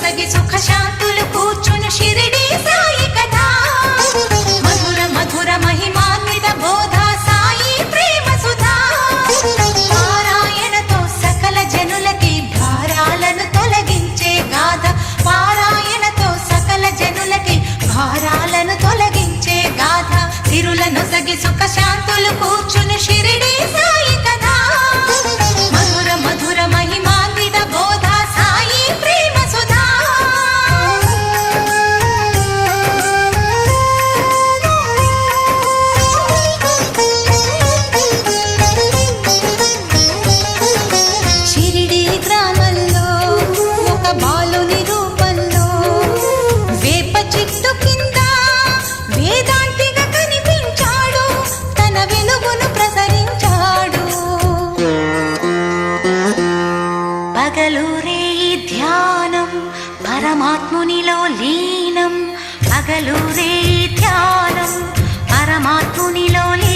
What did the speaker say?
నొసగి సుఖ శాంతులు కూర్చును షిరిడి సాయి కథ మధుర మధుర మహిమాన్విత బోధ సాయి ప్రేమ సుధా పారాయణతో సకల జనులకి భారాలను తొలగించే గాథ పారాయణతో సకల జనులకి భారాలను తొలగించే గాథ సిరుల నొసగి సుఖ శాంతులు కూర్చును షిరిడి సాయి కథ మధుర మధుర మహిమాన్విత బోధ సాయి ప్రేమ సుధా షిరిడి గ్రామంలో ఒక బాలుని రూపంలో వేప చెట్టు కింద వేదాంతిగా కనిపించాడు తన వెలుగును ప్రసరించాడు పగలూరే ధ్యానం పరమాత్మునిలో లీనం పగలూరే ధ్యానం పరమాత్మునిలో లీనం